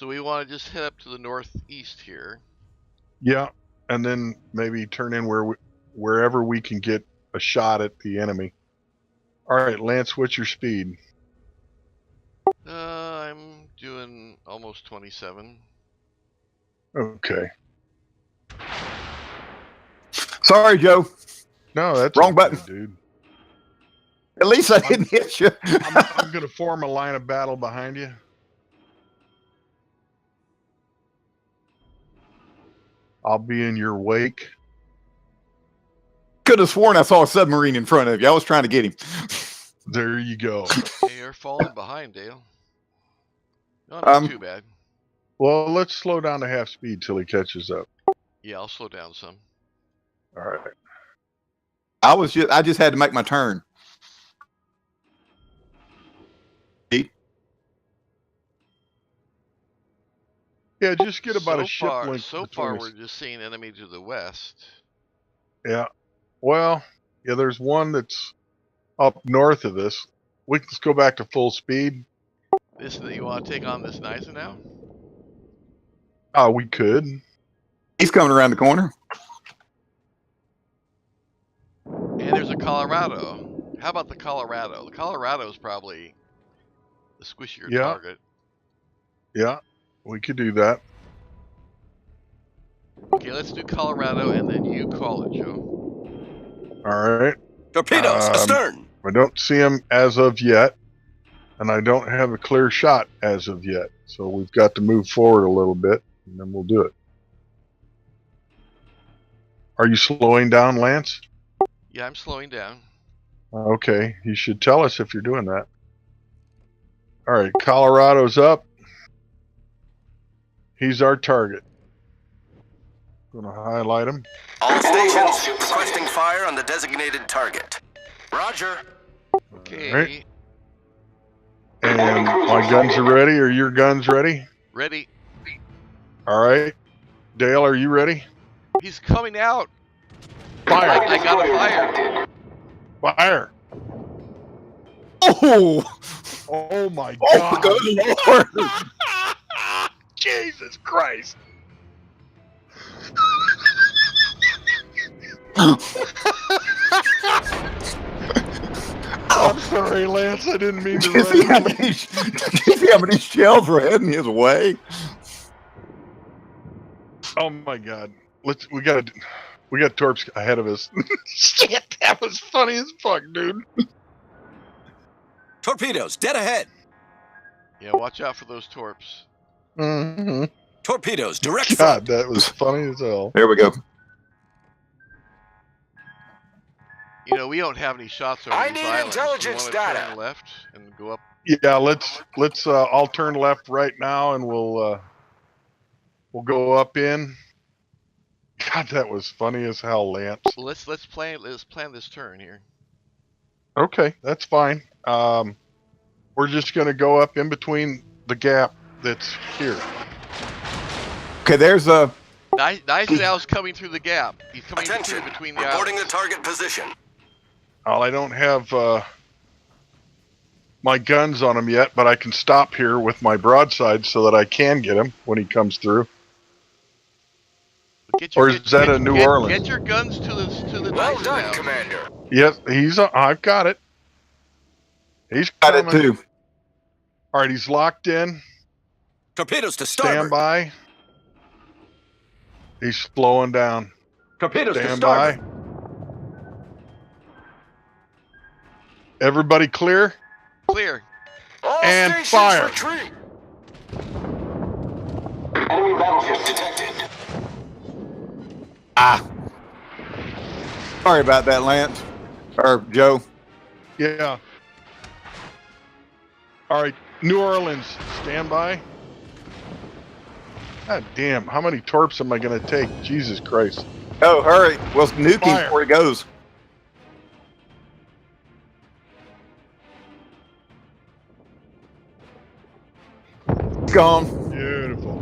So we want to just head up to the northeast here. Yeah, and then maybe turn in wherever we can get a shot at the enemy. All right, Lance, what's your speed? I'm doing almost 27. Okay. Sorry, Joe. No, that's wrong okay, button, dude. At least I didn't hit you. I'm going to form a line of battle behind you. I'll be in your wake. Could have sworn I saw a submarine in front of you. I was trying to get him. There you go. Hey, you're falling behind, Dale. No, not too bad. Well, let's slow down to half speed till he catches up. Yeah, I'll slow down some. All right. I just had to make my turn. Yeah, just get about a ship length. So far, we're just seeing enemy to the west. Yeah. Well, yeah, there's one that's up north of this. Let's go back to full speed. This that you want to take on this Niza now? We could. He's coming around the corner. And there's a Colorado. How about the Colorado? The Colorado is probably the squishier target. Yeah, we could do that. Okay, let's do Colorado, and then you call it, Joe. All right. Torpedoes astern. I don't see him as of yet, and I don't have a clear shot as of yet. So we've got to move forward a little bit, and then we'll do it. Are you slowing down, Lance? Yeah, I'm slowing down. Okay, you should tell us if you're doing that. All right, Colorado's up. He's our target. Gonna highlight him. All stations requesting fire on the designated target. Roger. Okay. Right. And my guns are ready. Are your guns ready? Ready. All right. Dale, are you ready? He's coming out. Fire. I got a fire. Fire. Oh! Oh my Oh, God. good Lord! Jesus Christ. I'm sorry, Lance. I didn't mean to. Do you see how many shells were heading his way? Oh my God. We got torps ahead of us. Shit, that was funny as fuck, dude. Torpedoes dead ahead. Yeah, watch out for those torps. Mm-hmm. Torpedoes direct God, front. that was funny as hell. There we go. You know, we don't have any shots over I these need islands. intelligence You wanna data. turn left and go up. Yeah, let's I'll turn left right now, and we'll go up in. God, that was funny as hell, Lance. Well, let's plan this turn here. Okay, that's fine. We're just gonna go up in between the gap that's here. Okay, there's a. Now's coming through the gap. He's coming Attention. through between the Reporting the islands. target position. Well, I don't have my guns on him yet, but I can stop here with my broadside so that I can get him when he comes through. Or is that a New Orleans? Get your guns to the Well Niza done, now. Commander. Yes, I've got it. He's Got coming. it too. All right, he's locked in. Torpedoes to Stand starboard. by. He's slowing down. Torpedoes to Stand starboard. by. Everybody clear? Clear. All And stations fire. retreat. Enemy battleship detected. Ah. Sorry about that, Lance. Or Joe. Yeah. All right, New Orleans, stand by. God damn, how many torps am I going to take? Jesus Christ. Oh, hurry. Well, nuke him Fire. before he goes. Gone. Beautiful.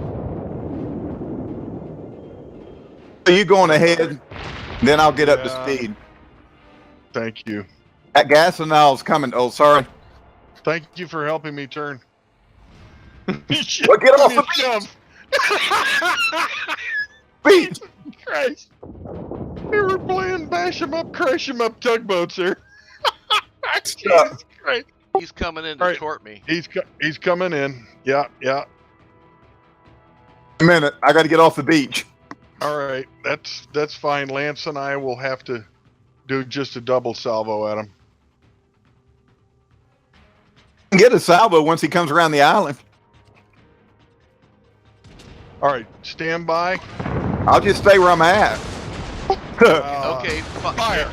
So you going ahead, then I'll get up to Yeah. speed. Thank you. That gas and all's coming. Oh, sorry. Thank you for helping me turn. Well, get off the beach. Beach. Christ. We were playing bash 'em up, crash 'em up tugboats here. Jesus Christ. He's coming in to All right. tort me. He's coming in. Yeah. A minute. I got to get off the beach. All right. That's fine. Lance and I will have to do just a double salvo at him. Get a salvo once he comes around the island. All right. Stand by. I'll just stay where I'm at. Okay, Fire.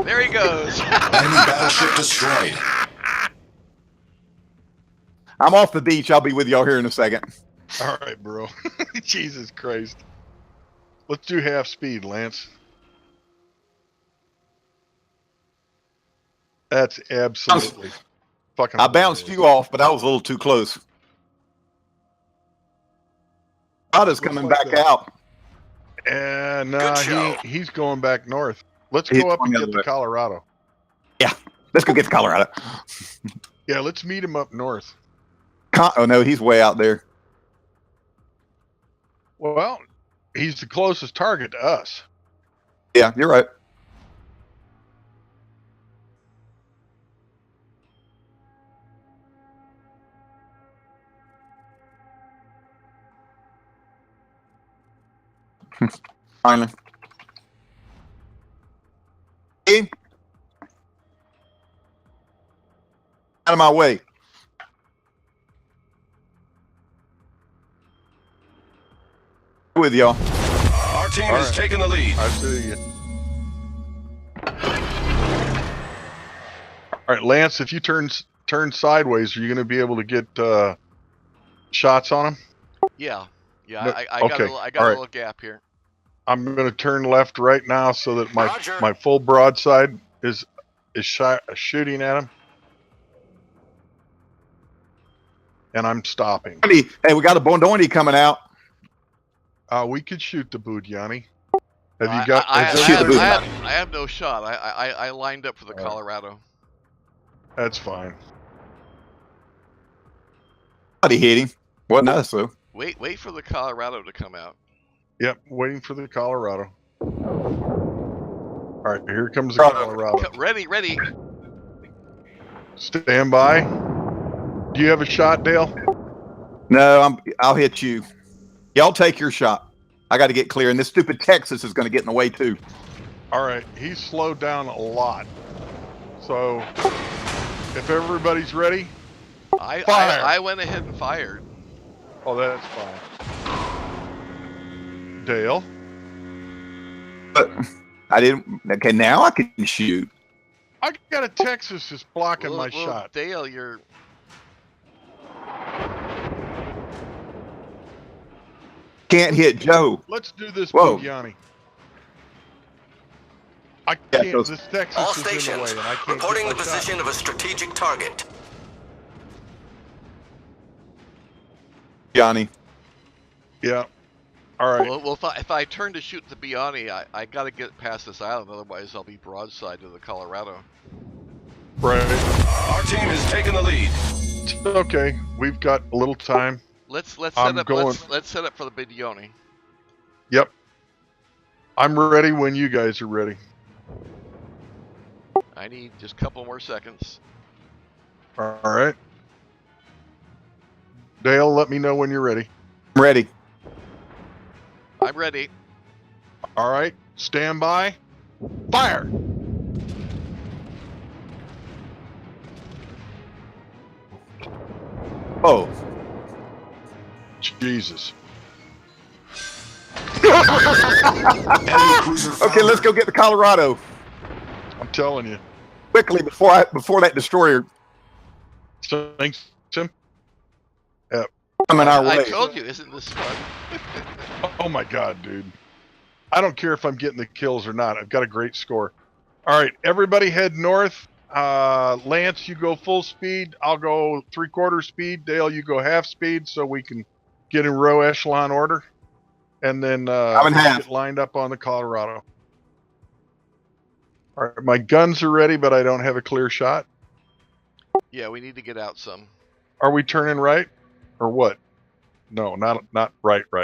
There he goes. Enemy battleship destroyed. I'm off the beach. I'll be with y'all here in a second. All right, bro. Jesus Christ. Let's do half speed, Lance. That's absolutely fucking. I bounced you off, but I was a little too close. Rada's coming like back that. out. And Good show. he's going back north. Let's He's go up and going the get other the way. Colorado. Yeah, let's go get to Colorado. Yeah, let's meet him up north. Oh no, he's way out there. Well, he's the closest target to us. Yeah, you're right. Finally. Hey. Out of my way. With y'all. Our team has taken the lead. I see you. All right, Lance, if you turn sideways, are you going to be able to get shots on him? Yeah. No, I got, okay, I got all a right. little gap here. I'm going to turn left right now so that Roger. my full broadside is shooting at him. And I'm stopping. Hey, we got a Bondoini coming out. We could shoot the Budyani. Have you got? I I have no shot. I lined up for the Colorado. That's fine. Somebody hit him. Wasn't us, though. Wait for the Colorado to come out. Yep, waiting for the Colorado. All right, here comes the Colorado. Ready. Stand by. Do you have a shot, Dale? No, I'll hit you. Y'all take your shot. I got to get clear, and this stupid Texas is going to get in the way too. All right, he's slowed down a lot. So, if everybody's ready, fire. I went ahead and fired. Oh, that's fine. Dale? But I didn't. Okay, now I can shoot. I got a Texas just blocking my Well, shot. Dale, you're... Can't hit Joe. Let's do this, Whoa. Budyani. I Yeah, can't. those- This Texas All is in the way, stations, and I can't reporting get the my shot. position of a strategic target. Johnny. Yeah. All right. Well, if I turn to shoot the Biani, I got to get past this island, otherwise I'll be broadside to the Colorado. Right. Our team has taken the lead. Okay. We've got a little time. Let's set I'm up. going- Let's set up for the Bidioni. Yep. I'm ready when you guys are ready. I need just a couple more seconds. All right. Dale, let me know when you're ready. I'm ready. I'm ready. All right. Stand by. Fire. Oh, Jesus. Enemy cruiser okay. Let's go get the Colorado I'm telling you. quickly before that destroyer Thanks, Tim. coming our I way. told you, isn't this fun? Oh my God, dude. I don't care if I'm getting the kills or not. I've got a great score. All right, everybody head north. Lance, you go full speed. I'll go 3/4 speed. Dale, you go half speed so we can get in row echelon order. And then I'm in half. get lined up on the Colorado. All right, my guns are ready, but I don't have a clear shot. Yeah, we need to get out some. Are we turning right or what? No, not right. All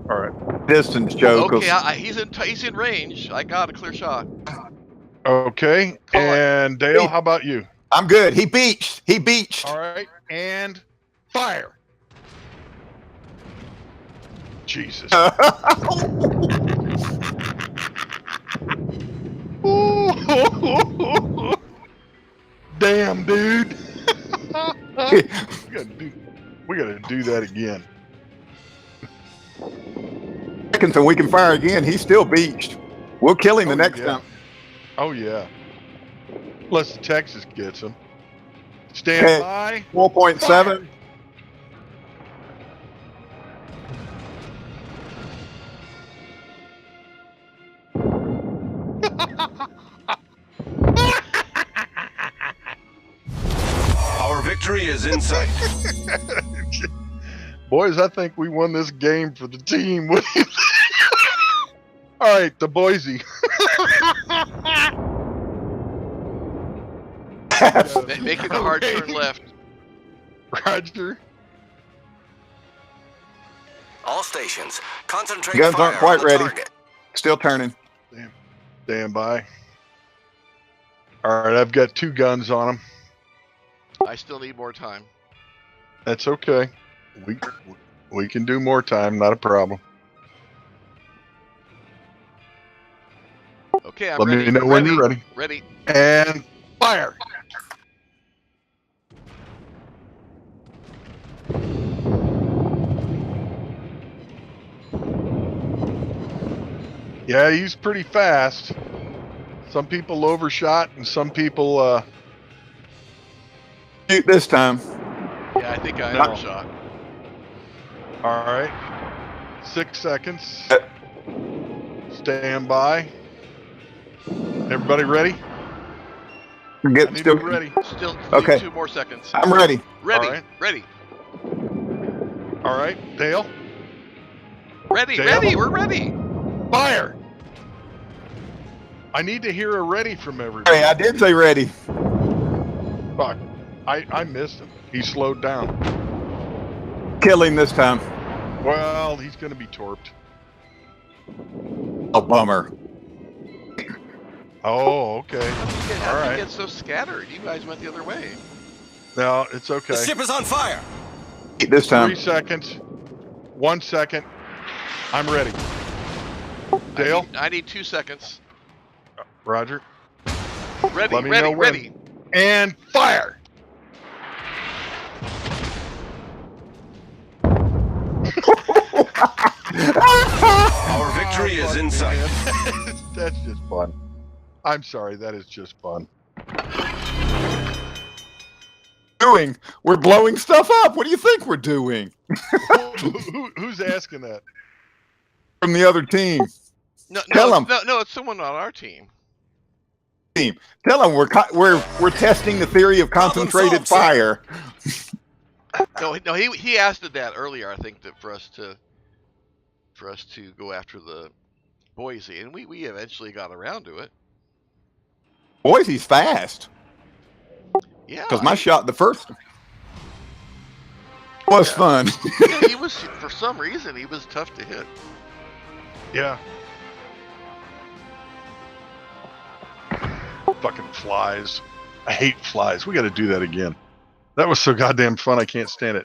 right. Distance, Joe. 'Cause Okay, he's in range. I got a clear shot. Okay. Come on. And Dale, how about you? I'm good. He beached. He beached. All right. And fire. Jesus. Damn, dude. we gotta do that again. Seconds and we can fire again. He's still beached. We'll kill him the next time. Oh yeah. Unless the Texas gets him. Stand by. 4.7. Our victory is in sight. Boys, I think we won this game for the team. All right, to Boise. Making a hard turn left. Roger. All stations, concentrate Guns fire aren't quite on the ready. target. Still turning. Stand by. All right, I've got 2 guns on them. I still need more time. That's okay. We can do more time, not a problem. Okay, I'm Let ready. me know when you're ready. Ready. And fire. Yeah, he's pretty fast. Some people overshot and some people Shoot this time. Yeah, I think I No. overshot. all right. 6 seconds. Stand by. Everybody ready? We're I getting need still to be ready. Still need Okay. 2 more seconds. I'm ready. Ready. All right. Ready. All right, Dale. Ready. Dale? Ready. We're ready. Fire. I need to hear a ready from everybody. Hey, I did say ready. Fuck. I missed him. He slowed down. Kill him this time. Well, he's going to be torped. Oh, bummer. Oh, okay. How All did you right. get so scattered? You guys went the other way. No, it's okay. The ship is on fire. This time. 3 seconds. 1 second. I'm ready. Dale? I need 2 seconds. Roger. Ready. Let me Ready. know when. Ready. And fire. Our victory is in sight. That's just fun. I'm sorry, that is just fun. We're blowing stuff up. What do you think we're doing? Who's asking that? From the other team. No, Tell no, 'em. no, it's someone on our team. Tell them we're testing the theory of concentrated solved, sir. fire. No, he asked it that earlier. I think that for us to go after the Boise, and we eventually got around to it. Boise's fast. Yeah, Because my shot, the first was fun. he was, for some reason, he was tough to hit. Yeah. Fucking flies. I hate flies. We got to do that again. That was so goddamn fun. I can't stand it.